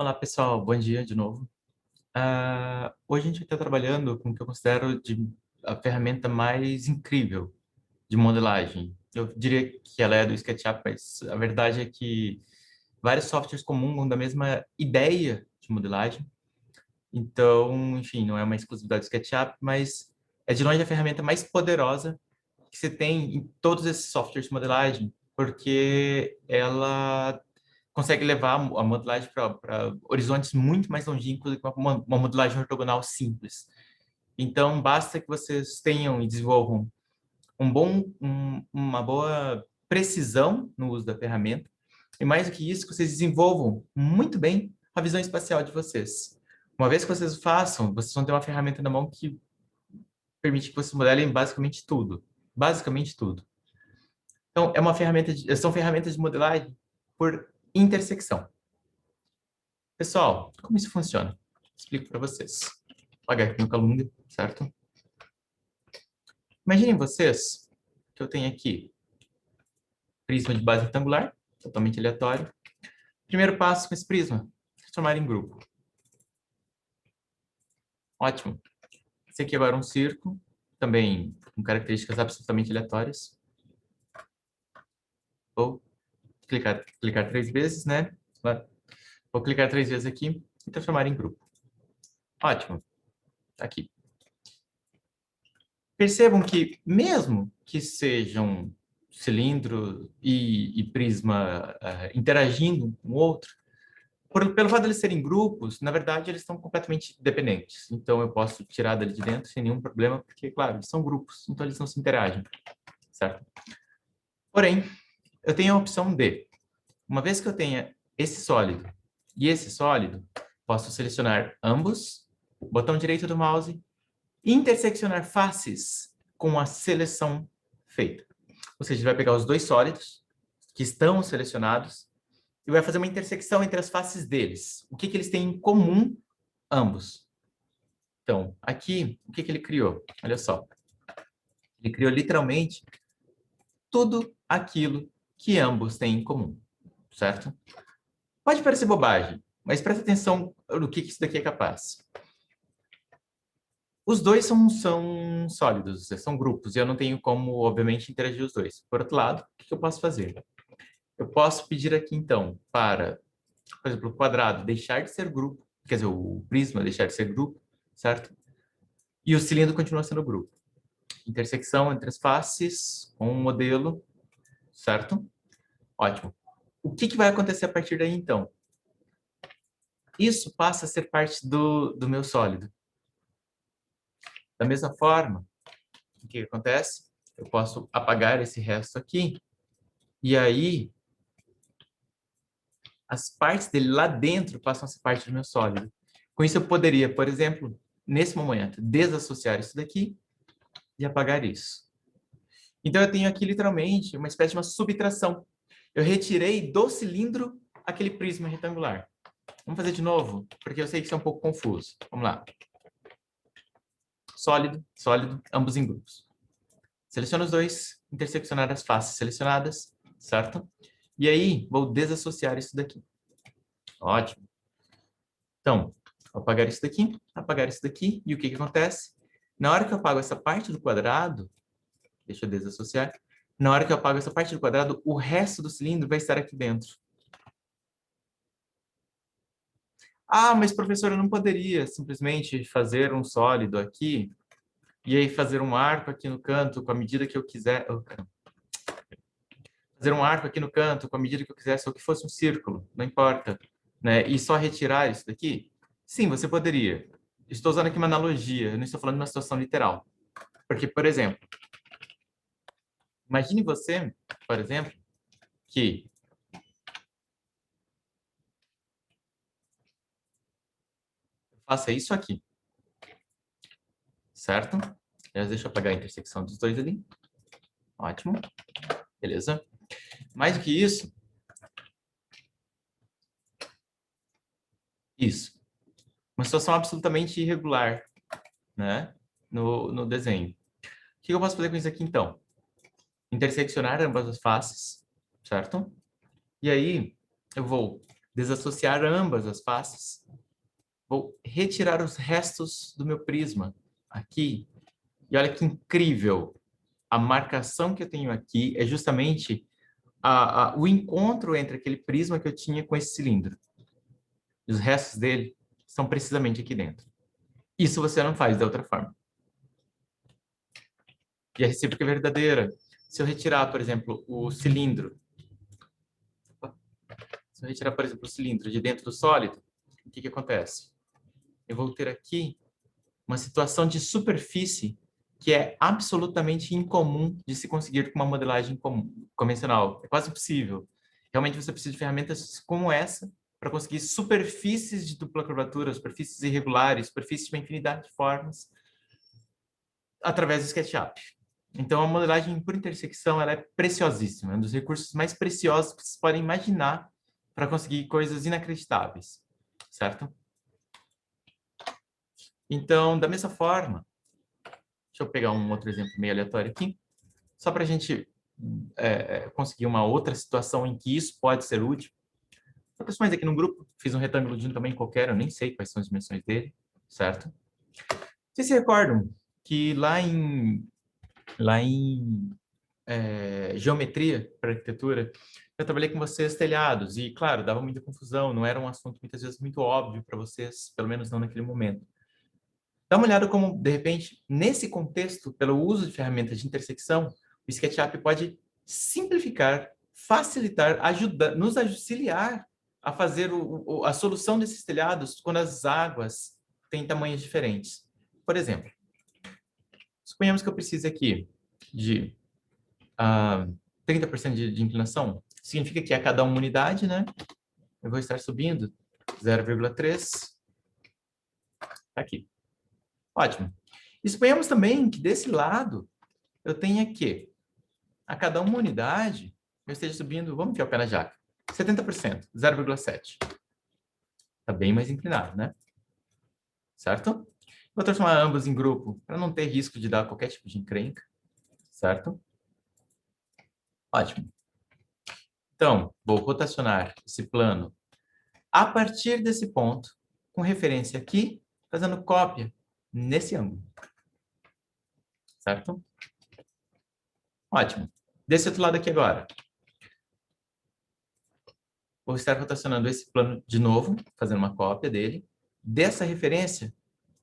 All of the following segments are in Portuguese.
Olá, pessoal. Bom dia de novo. Hoje a gente está trabalhando com o que eu considero a ferramenta mais incrível de modelagem. Eu diria que ela é do SketchUp, mas a verdade é que vários softwares comungam da mesma ideia de modelagem. Então, enfim, não é uma exclusividade do SketchUp, mas é de longe a ferramenta mais poderosa que você tem em todos esses softwares de modelagem, porque ela consegue levar a modelagem para horizontes muito mais longínquos do que uma modelagem ortogonal simples. Então, basta que vocês tenham e desenvolvam uma boa precisão no uso da ferramenta, e mais do que isso, que vocês desenvolvam muito bem a visão espacial de vocês. Uma vez que vocês o façam, vocês vão ter uma ferramenta na mão que permite que vocês modelem basicamente tudo. Basicamente tudo. Então, são ferramentas de modelagem por intersecção. Pessoal, como isso funciona? Explico para vocês. Vou apagar aqui no Calunga, certo? Imaginem vocês que eu tenho aqui prisma de base retangular, totalmente aleatório. Primeiro passo com esse prisma, transformar em grupo. Ótimo. Esse aqui agora é um círculo, também com características absolutamente aleatórias. Vou clicar 3 vezes, né? Vou clicar 3 vezes aqui e transformar em grupo. Ótimo. Tá aqui. Percebam que, mesmo que sejam cilindro e prisma interagindo um com o outro, pelo fato de eles serem grupos, na verdade, eles estão completamente dependentes. Então, eu posso tirar dali de dentro sem nenhum problema, porque, claro, eles são grupos, então eles não se interagem, certo? Porém, eu tenho a opção de, uma vez que eu tenha esse sólido e esse sólido, posso selecionar ambos, botão direito do mouse, interseccionar faces com a seleção feita. Ou seja, ele vai pegar os dois sólidos que estão selecionados e vai fazer uma intersecção entre as faces deles. O que eles têm em comum, ambos? Então, aqui, o que ele criou? Olha só. Ele criou literalmente tudo aquilo que ambos têm em comum, certo? Pode parecer bobagem, mas presta atenção no que isso daqui é capaz. Os dois são sólidos, são grupos, e eu não tenho como, obviamente, interagir os dois. Por outro lado, o que eu posso fazer? Eu posso pedir aqui, então, para, por exemplo, o quadrado deixar de ser grupo, quer dizer, o prisma deixar de ser grupo, certo? E o cilindro continua sendo grupo. Intersecção entre as faces com o modelo, certo? Ótimo. O que vai acontecer a partir daí, então? Isso passa a ser parte do meu sólido. Da mesma forma, o que acontece? Eu posso apagar esse resto aqui, e aí as partes dele lá dentro passam a ser parte do meu sólido. Com isso, eu poderia, por exemplo, nesse momento, desassociar isso daqui e apagar isso. Então, eu tenho aqui, literalmente, uma espécie de uma subtração. Eu retirei do cilindro aquele prisma retangular. Vamos fazer de novo, porque eu sei que isso é um pouco confuso. Vamos lá. Sólido, sólido, ambos em grupos. Seleciono os dois, interseccionar as faces selecionadas, certo? E aí, vou desassociar isso daqui. Ótimo. Então, vou apagar isso daqui, e o que acontece? Na hora que eu apago essa parte do quadrado, deixa eu desassociar, na hora que eu apago essa parte do quadrado, o resto do cilindro vai estar aqui dentro. Ah, mas professor, eu não poderia simplesmente fazer um sólido aqui e aí fazer um arco aqui no canto com a medida que eu quiser. Oh, fazer um arco aqui no canto com a medida que eu quisesse, ou que fosse um círculo, não importa, né? E só retirar isso daqui? Sim, você poderia. Estou usando aqui uma analogia, eu não estou falando de uma situação literal. Porque, por exemplo, imagine você, por exemplo, que faça isso aqui, certo? Deixa eu apagar a intersecção dos dois ali. Ótimo. Beleza? Mais do que isso. Uma situação absolutamente irregular, né? No desenho. O que eu posso fazer com isso aqui, então? Interseccionar ambas as faces, certo? E aí, eu vou desassociar ambas as faces. Vou retirar os restos do meu prisma aqui. E olha que incrível. A marcação que eu tenho aqui é justamente o encontro entre aquele prisma que eu tinha com esse cilindro. E os restos dele estão precisamente aqui dentro. Isso você não faz da outra forma. E a recíproca é verdadeira. Se eu retirar, por exemplo, o cilindro, de dentro do sólido, o que acontece? Eu vou ter aqui uma situação de superfície que é absolutamente incomum de se conseguir com uma modelagem convencional. É quase impossível. Realmente você precisa de ferramentas como essa para conseguir superfícies de dupla curvatura, superfícies irregulares, superfícies de uma infinidade de formas, através do SketchUp. Então, a modelagem por intersecção ela é preciosíssima, é um dos recursos mais preciosos que vocês podem imaginar para conseguir coisas inacreditáveis, certo? Então, da mesma forma, deixa eu pegar um outro exemplo meio aleatório aqui, só para a gente conseguir uma outra situação em que isso pode ser útil. Só pessoas aqui no grupo, fiz um retângulo de um tamanho qualquer, eu nem sei quais são as dimensões dele, certo? Vocês se recordam que lá em geometria para arquitetura, eu trabalhei com vocês telhados e, claro, dava muita confusão, não era um assunto muitas vezes muito óbvio para vocês, pelo menos não naquele momento. Dá uma olhada como, de repente, nesse contexto, pelo uso de ferramentas de intersecção, o SketchUp pode simplificar, facilitar, nos auxiliar a fazer a solução desses telhados quando as águas têm tamanhos diferentes. Por exemplo, suponhamos que eu precise aqui de 30% de inclinação. Significa que a cada uma unidade, né, eu vou estar subindo 0,3 aqui. Ótimo. E suponhamos também que desse lado eu tenha que, a cada uma unidade, eu esteja subindo, vamos enfiar o pé na jaca, 70%, 0,7. Está bem mais inclinado, né? Certo? Vou transformar ambos em grupo para não ter risco de dar qualquer tipo de encrenca. Certo? Ótimo. Então, vou rotacionar esse plano a partir desse ponto, com referência aqui, fazendo cópia nesse ângulo. Certo? Ótimo. Desse outro lado aqui agora. Vou estar rotacionando esse plano de novo, fazendo uma cópia dele, dessa referência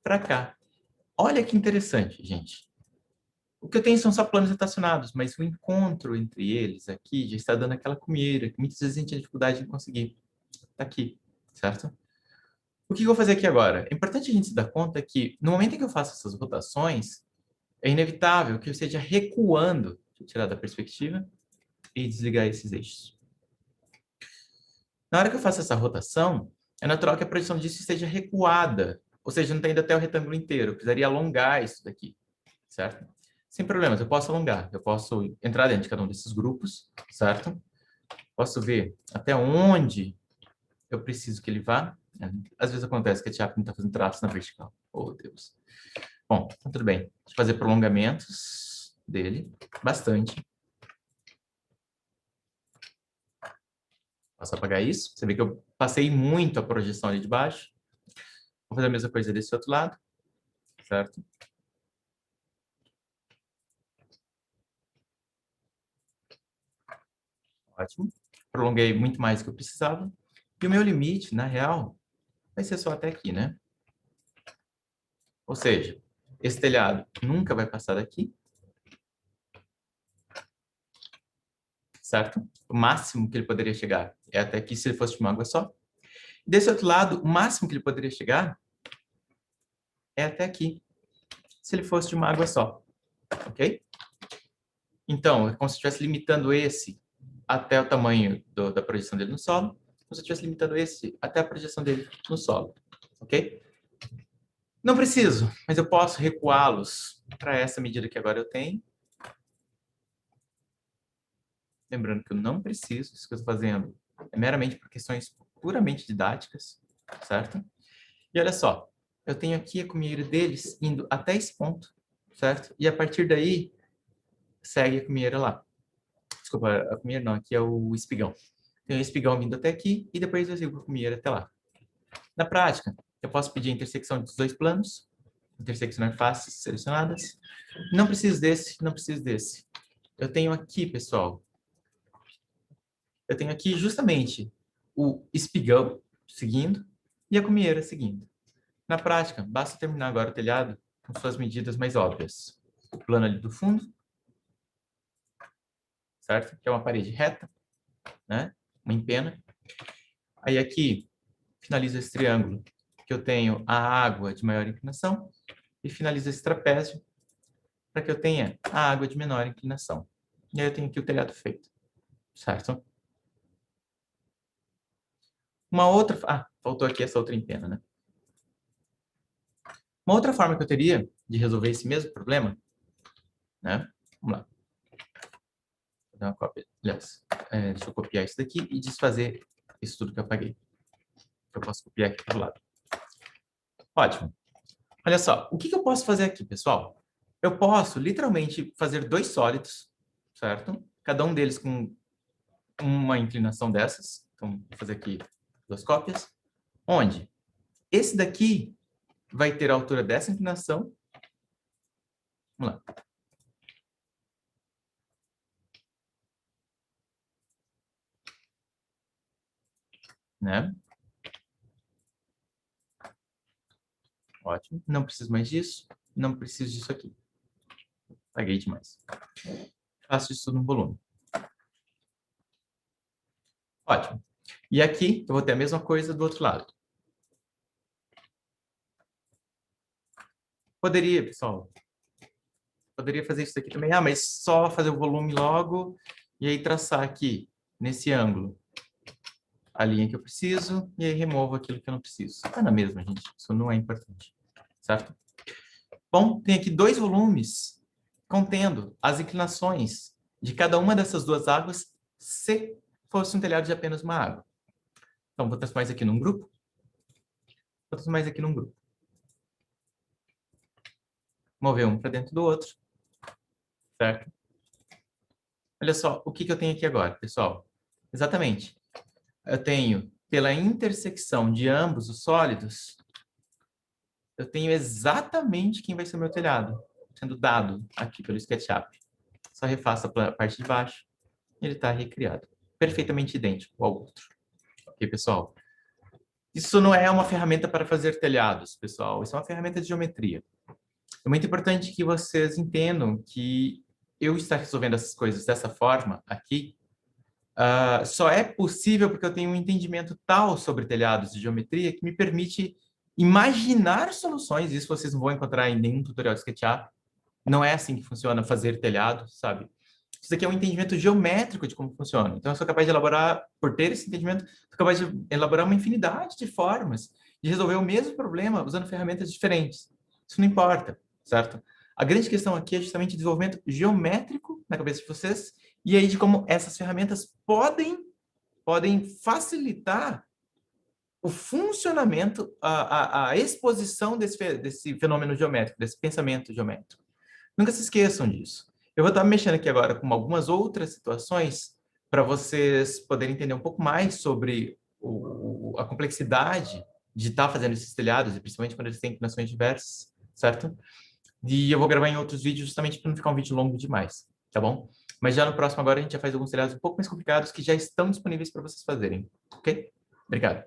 para cá. Olha que interessante, gente. O que eu tenho são só planos rotacionados, mas o encontro entre eles aqui já está dando aquela comieira, que muitas vezes a gente tem dificuldade em conseguir. Está aqui, certo? O que eu vou fazer aqui agora? É importante a gente se dar conta que, no momento em que eu faço essas rotações, é inevitável que eu esteja recuando. Deixa eu tirar da perspectiva e desligar esses eixos. Na hora que eu faço essa rotação, é natural que a projeção disso esteja recuada, ou seja, não está indo até o retângulo inteiro. Eu precisaria alongar isso daqui, certo? Sem problemas, eu posso alongar. Eu posso entrar dentro de cada um desses grupos, certo? Posso ver até onde eu preciso que ele vá. Às vezes acontece que a SketchUp não está fazendo traços na vertical. Oh, Deus. Bom, então tudo bem. Deixa eu fazer prolongamentos dele, bastante. Posso apagar isso. Você vê que eu passei muito a projeção ali de baixo. Vou fazer a mesma coisa desse outro lado, certo? Ótimo. Prolonguei muito mais do que eu precisava. E o meu limite, na real, vai ser só até aqui, né? Ou seja, esse telhado nunca vai passar daqui, certo? O máximo que ele poderia chegar é até aqui se ele fosse de uma água só. Desse outro lado, o máximo que ele poderia chegar é até aqui, se ele fosse de uma água só, ok? Então, é como se eu estivesse limitando esse até o tamanho da projeção dele no solo, como se eu estivesse limitando esse até a projeção dele no solo, ok? Não preciso, mas eu posso recuá-los para essa medida que agora eu tenho. Lembrando que eu não preciso, isso que eu estou fazendo é meramente por questões puramente didáticas, certo? E olha só, eu tenho aqui a comieira deles indo até esse ponto, certo? E a partir daí, segue a comieira lá. Desculpa, a comieira não, aqui é o espigão. Tenho o espigão vindo até aqui e depois eu sigo com a comieira até lá. Na prática, eu posso pedir a intersecção dos dois planos, interseccionar faces selecionadas. Não preciso desse, não preciso desse. Eu tenho aqui, pessoal, eu tenho aqui justamente o espigão seguindo e a cumieira seguindo. Na prática, basta terminar agora o telhado com suas medidas mais óbvias. O plano ali do fundo, certo? Que é uma parede reta, né? Uma empena. Aí aqui, finaliza esse triângulo, que eu tenho a água de maior inclinação, e finaliza esse trapézio, para que eu tenha a água de menor inclinação. E aí eu tenho aqui o telhado feito, certo? Uma outra... Ah, faltou aqui essa outra empena, né? Uma outra forma que eu teria de resolver esse mesmo problema, né? Vamos lá. Vou dar uma cópia. Aliás, deixa eu copiar isso daqui e desfazer isso tudo que eu apaguei. Eu posso copiar aqui do lado. Ótimo. Olha só, o que eu posso fazer aqui, pessoal? Eu posso, literalmente, fazer dois sólidos, certo? Cada um deles com uma inclinação dessas. Então, vou fazer aqui duas cópias. Onde esse daqui vai ter a altura dessa inclinação. Vamos lá. Né? Ótimo. Não preciso mais disso. Não preciso disso aqui. Paguei demais. Faço isso no volume. Ótimo. E aqui eu vou ter a mesma coisa do outro lado. Poderia, pessoal, poderia fazer isso aqui também. Ah, mas só fazer o volume logo e aí traçar aqui, nesse ângulo, a linha que eu preciso e aí removo aquilo que eu não preciso. Tá na mesma, gente. Isso não é importante. Certo? Bom, tem aqui dois volumes contendo as inclinações de cada uma dessas duas águas se fosse um telhado de apenas uma água. Então, vou transformar isso aqui num grupo. Vou transformar isso aqui num grupo. Mover um para dentro do outro. Certo? Olha só, o que eu tenho aqui agora, pessoal? Exatamente. Eu tenho, pela intersecção de ambos os sólidos, eu tenho exatamente quem vai ser o meu telhado, sendo dado aqui pelo SketchUp. Só refaço a parte de baixo e ele está recriado. Perfeitamente idêntico ao outro. Ok, pessoal? Isso não é uma ferramenta para fazer telhados, pessoal. Isso é uma ferramenta de geometria. É muito importante que vocês entendam que eu estar resolvendo essas coisas dessa forma aqui só é possível porque eu tenho um entendimento tal sobre telhados de geometria que me permite imaginar soluções. Isso vocês não vão encontrar em nenhum tutorial de SketchUp. Não é assim que funciona fazer telhado, sabe? Isso aqui é um entendimento geométrico de como funciona. Então, eu sou capaz de elaborar, por ter esse entendimento, sou capaz de elaborar uma infinidade de formas de resolver o mesmo problema usando ferramentas diferentes. Isso não importa, certo? A grande questão aqui é justamente o desenvolvimento geométrico na cabeça de vocês e aí de como essas ferramentas podem facilitar o funcionamento, a exposição desse fenômeno geométrico, desse pensamento geométrico. Nunca se esqueçam disso. Eu vou estar mexendo aqui agora com algumas outras situações para vocês poderem entender um pouco mais sobre a complexidade de estar fazendo esses telhados, e principalmente quando eles têm inclinações diversas, certo? E eu vou gravar em outros vídeos justamente para não ficar um vídeo longo demais, tá bom? Mas já no próximo agora a gente já faz alguns telhados um pouco mais complicados que já estão disponíveis para vocês fazerem, ok? Obrigado.